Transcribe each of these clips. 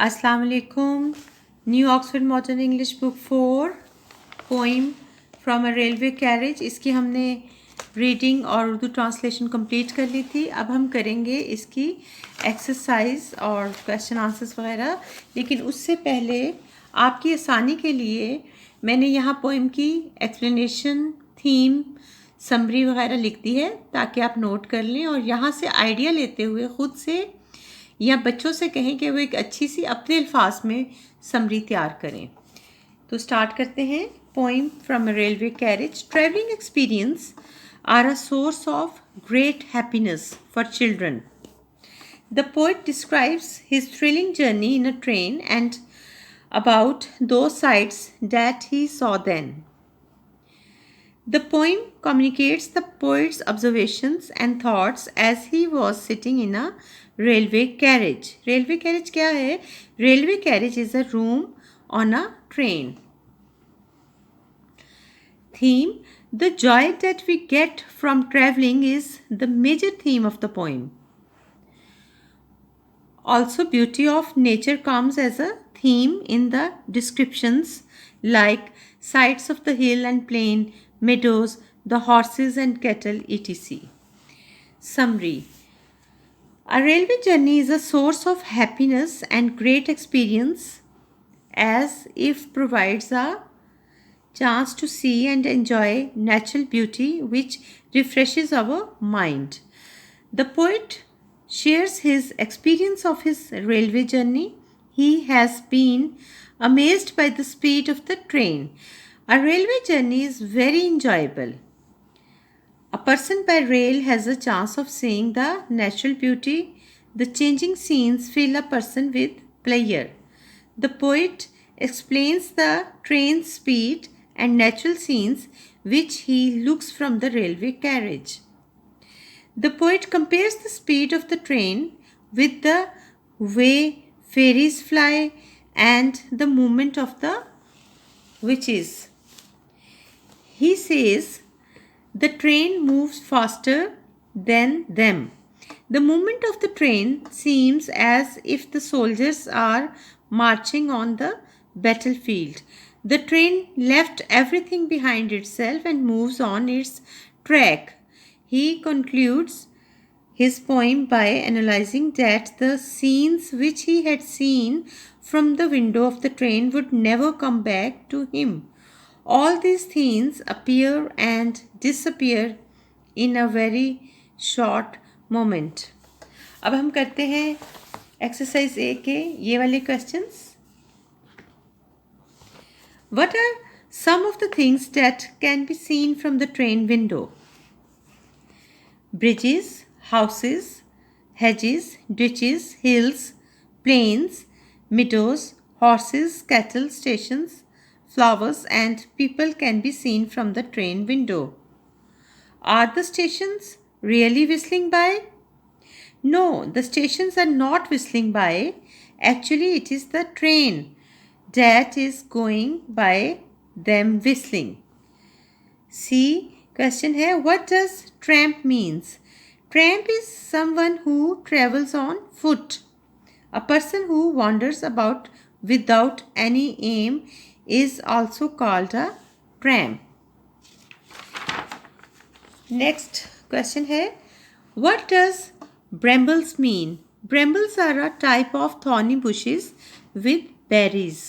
अस्सलाम वालेकुम. New Oxford modern English book 4 poem from a railway carriage. इसकी हमने रीडिंग और उर्दू ट्रांसलेशन कंप्लीट कर ली थी. अब हम करेंगे इसकी एक्सरसाइज और क्वेश्चन आंसर्स वगैरह. लेकिन उससे पहले आपकी आसानी के लिए मैंने यहाँ पोइम की एक्सप्लेनेशन, थीम, समरी वगैरह लिख दी है ताकि आप नोट कर लें और यहाँ से आइडिया लेते हुए ख़ुद से या बच्चों से कहें कि वो एक अच्छी सी अपने अल्फाज में समरी तैयार करें. तो स्टार्ट करते हैं. Poem from a railway carriage. Travelling experience are a source of great happiness for children. The poet describes his thrilling journey in a train and about those sights that he saw then. The poem communicates the poet's observations and thoughts as he was sitting in a railway carriage. Railway carriage क्या है? Railway carriage is a room on a train. Theme: the joy that we get from traveling is the major theme of the poem. Also, beauty of nature comes as a theme in the descriptions like sights of the hill and plain, meadows, the horses and cattle, etc. Summary: a railway journey is a source of happiness and great experience as if provides a chance to see and enjoy natural beauty which refreshes our mind. The poet shares his experience of his railway journey. He has been amazed by the speed of the train. A railway journey is very enjoyable. A person by rail has a chance of seeing the natural beauty. The changing scenes fill a person with pleasure. The poet explains the train's speed and natural scenes which he looks from the railway carriage. The poet compares the speed of the train with the way fairies fly and the movement of the witches. He says the train moves faster than them. The movement of the train seems as if the soldiers are marching on the battlefield. The train left everything behind itself and moves on its track. He concludes his poem by analyzing that the scenes which he had seen from the window of the train would never come back to him. All these scenes appear and disappear in a very short moment. अब हम करते हैं exercise ए के ये वाले questions. What are some of the things that can be seen from the train window? Bridges, houses, hedges, ditches, hills, plains, meadows, horses, cattle, stations, flowers, and people can be seen from the train window. Are the stations really whistling by? No, the stations are not whistling by. Actually, it is the train that is going by them whistling. See, question है, what does tramp means? Tramp is someone who travels on foot. A person who wanders about without any aim is also called a tramp. Next question है, what does brambles mean? Brambles are a type of thorny bushes with berries.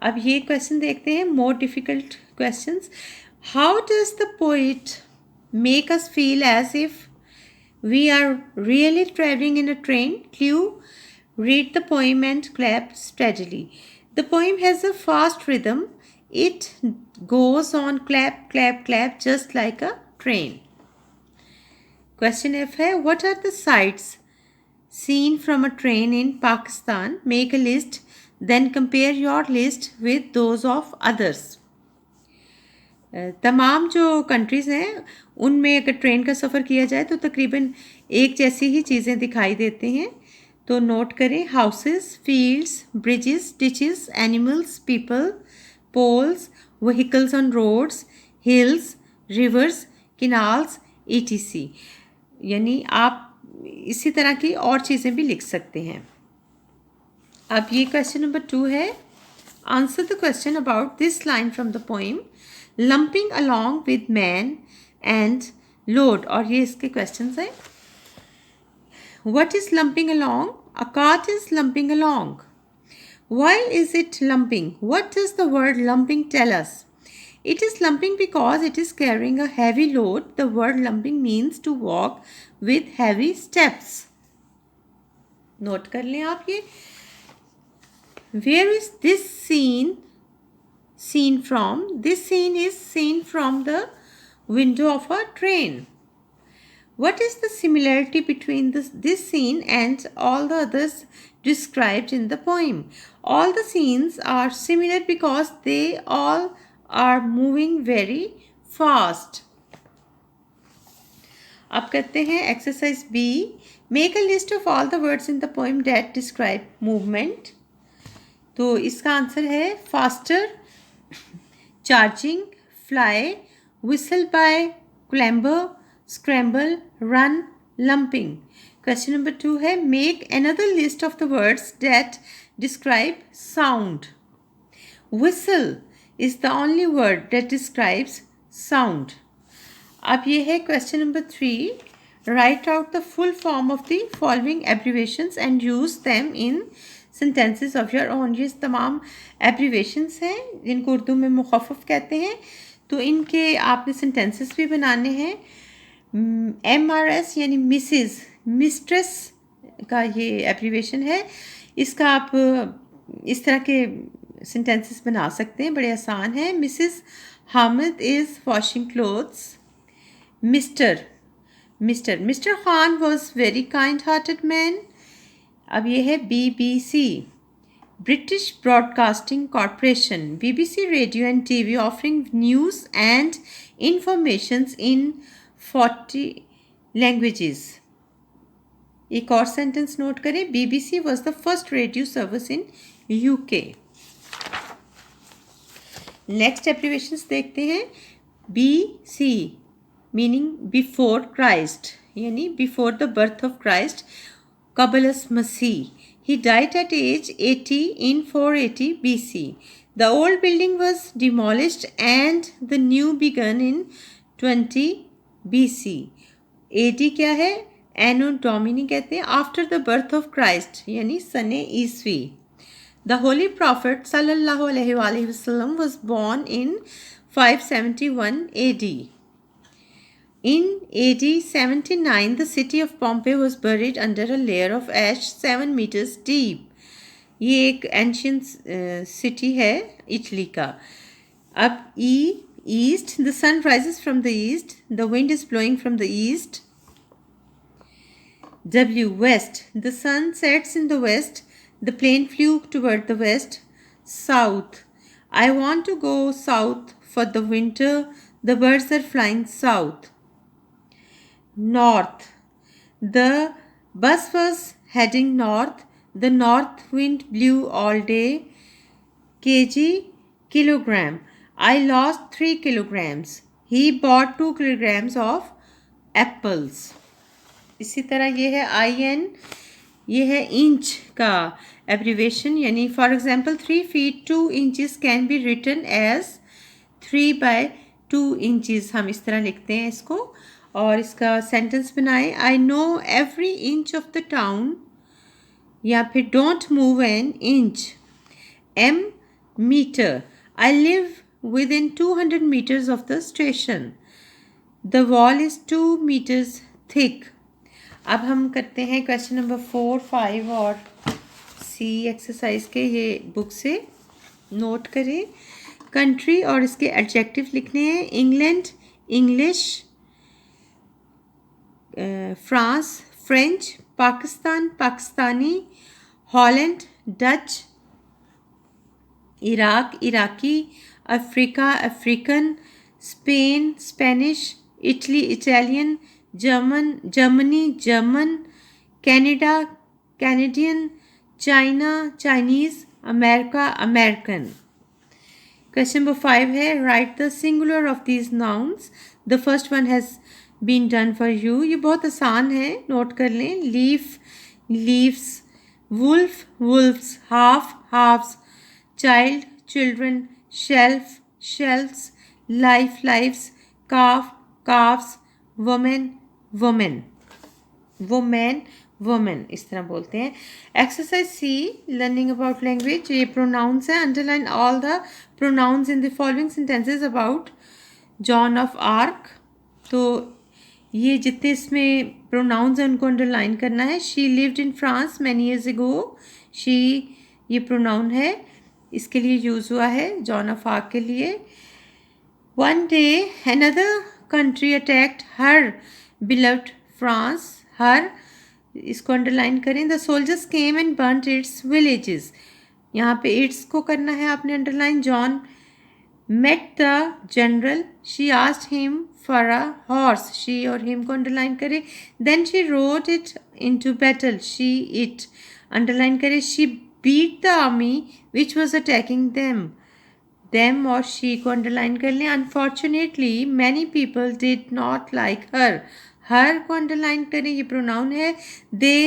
अब ये question देखते हैं, more difficult questions. How does the poet make us feel as if we are really travelling in a train? Clue: read the poem and clap steadily. The poem has a fast rhythm. It goes on clap, clap, clap just like a train. Question F है, what are the sights seen from a train in Pakistan? Make a list, then compare your list with those of others. तमाम जो countries हैं उनमें अगर train का सफ़र किया जाए तो तकरीबन एक जैसी ही चीज़ें दिखाई देती हैं. तो नोट करें: houses, fields, bridges, ditches, animals, people, poles, vehicles on roads, hills, rivers, canals, etc. यानी आप इसी तरह की और चीज़ें भी लिख सकते हैं. अब ये क्वेश्चन नंबर 2 है. Answer the question about this line from the poem. Lumping along with man and load. और ये इसके questions हैं. What is lumping along? A cart is lumping along. Why is it lumping? What does the word lumping tell us? It is lumping because it is carrying a heavy load. The word lumping means to walk with heavy steps. Note कर लें आप ये. Where is this scene seen from? This scene is seen from the window of a train. What is the similarity between this scene and all the others described in the poem? All the scenes are similar because they all are moving very fast. अब करते हैं exercise B. Make a list of all the words in the poem that describe movement. तो इसका answer है faster, charging, fly, whistle by, clamber, scramble, run, lumping. Question number 2 है make another list of the words that describe sound. Whistle is the only word that describes sound. अब ये है question number 3. Write out the full form of the following abbreviations and use them in sentences of your own. ये तमाम abbreviations हैं जिनको उर्दू में मुखफ़फ़ कहते हैं. तो इनके आपने sentences भी बनाने हैं. MRS यानी मिसेस, मिस्ट्रेस का ये abbreviation है. इसका आप इस तरह के sentences बना सकते हैं, बड़े आसान है. Mrs Hamid is washing clothes. Mr. Khan was very kind-hearted man. अब ये है BBC, British Broadcasting Corporation, BBC Radio and TV offering news and informations in 40 languages. एक और sentence note करें. BBC was the first radio service in UK. Next abbreviations देखते हैं. BC meaning before Christ, यानी before the birth of Christ. Qabalas Masih. He died at age 80 in 480 BC. The old building was demolished and the new began in 20 BC. AD क्या है? Anno Domini कहते हैं. After the birth of Christ, यानी सने ईसवी. The Holy Prophet sallallahu alaihi wasallam was born in 571 AD. In AD 79, the city of Pompeii was buried under a layer of ash 7 meters deep. ये एक ancient city है Italy का. अब east, the sun rises from the east, the wind is blowing from the east. West, the sun sets in the west, the plane flew toward the west. South, I want to go south for the winter, the birds are flying south. North, the bus was heading north, the north wind blew all day. Kilogram, I lost 3 kilograms. He bought 2 kilograms of apples. इसी तरह ये है IN, ये है inch का abbreviation, यानी for example 3 feet 2 inches can be written as 3 by 2 inches. हम इस तरह लिखते हैं इसको. और इसका सेंटेंस बनाएं. I know every inch of the town, या फिर don't move an inch. Meter, I live within 200 meters of the station. The wall is 2 meters thick. अब हम करते हैं क्वेश्चन नंबर 4, 5 और C एक्सरसाइज के. ये बुक से नोट करें. कंट्री और इसके एडजेक्टिव लिखने हैं. England, English. France, French. Pakistan, Pakistani. Holland, Dutch. Iraq, Iraqi. Africa, African. Spain, Spanish. Italy, Italian. Germany, German. Canada, Canadian. China, Chinese. America, American. Question number 5 है right the singular of these nouns. The first one has been done for you. ये बहुत आसान है, note कर लें. Leaf, leaves. wolf, wolves, half, halves, child, children, shelf, shelves, life, lives, calf, calves, woman, woman, woman, woman इस तरह बोलते हैं. Exercise C, learning about language. ये प्रोनाउंस है. Underline all the pronouns in the following sentences about Joan of Arc. तो ये जितने इसमें प्रोनाउंस हैं उनको अंडरलाइन करना है. She lived in France many years ago. She ये प्रोनाउन है, इसके लिए यूज़ हुआ है जॉन ऑफ आर्क के लिए. One day another country attacked her beloved France. Her इसको अंडरलाइन करें. The soldiers came and burnt its villages. यहाँ पे इट्स को करना है आपने underline. John met the general. She asked him for a horse. She और him को underline करे. Then she rode it into battle. She it underline करे. She beat the army which was attacking them. Them और she को underline कर लें. Unfortunately many people did not like her. Her को underline करें. ये pronoun है. They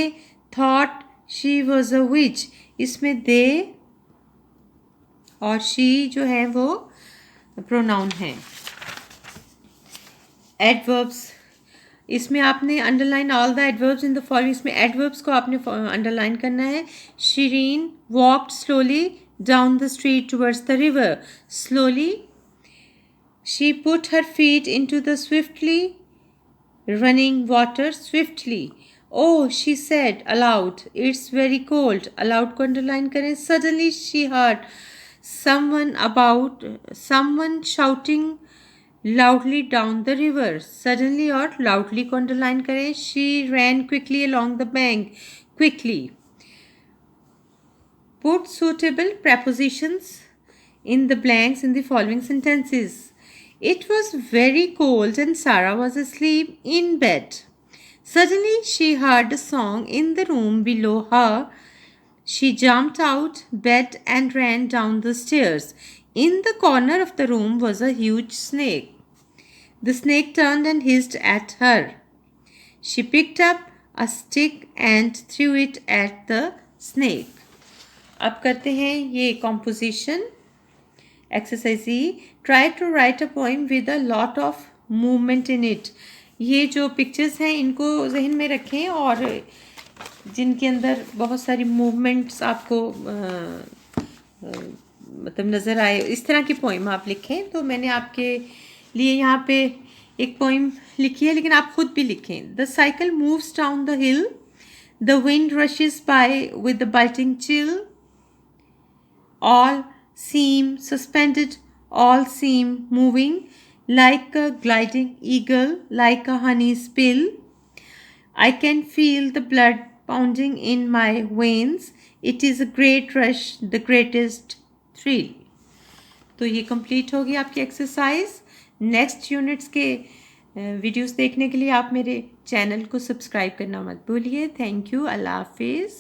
thought she was a witch. इसमें they और she जो है वो प्रोनाउन है. एडवर्ब्स, इसमें आपने underline all the adverbs in the following. इसमें एडवर्ब्स को आपने अंडरलाइन करना है. Shirin walked slowly down the street towards the river. Slowly. She put her feet into the swiftly running water. Swiftly. Oh, she said aloud, it's very cold. Aloud को underline करें. Suddenly she heard someone shouting loudly down the river. Suddenly और loudly को underline करें. She ran quickly along the bank. Quickly. Put suitable prepositions in the blanks in the following sentences. It was very cold and Sarah was asleep in bed. Suddenly she heard a song in the room below her. She jumped out bed and ran down the stairs. In the corner of the room was a huge snake. The snake turned and hissed at her. She picked up a stick and threw it at the snake. अब करते हैं ये composition. Exercise E. Try to write a poem with a lot of movement in it. ये जो pictures हैं इनको जहन में रखें और जिनके अंदर बहुत सारी मूवमेंट्स आपको मतलब नज़र आए, इस तरह की पोइम आप लिखें. तो मैंने आपके लिए यहाँ पे एक पोइम लिखी है, लेकिन आप खुद भी लिखें. The cycle moves down the hill. The wind rushes by with the biting chill. All seem suspended. All seem moving. Like a gliding eagle, like a honey spill. I can feel the blood pounding in my veins. It is a great rush, the greatest thrill. तो ये complete होगी आपकी exercise. Next units के videos देखने के लिए आप मेरे चैनल को सब्सक्राइब करना मत भूलिए. Thank you. अल्लाह हाफिज़.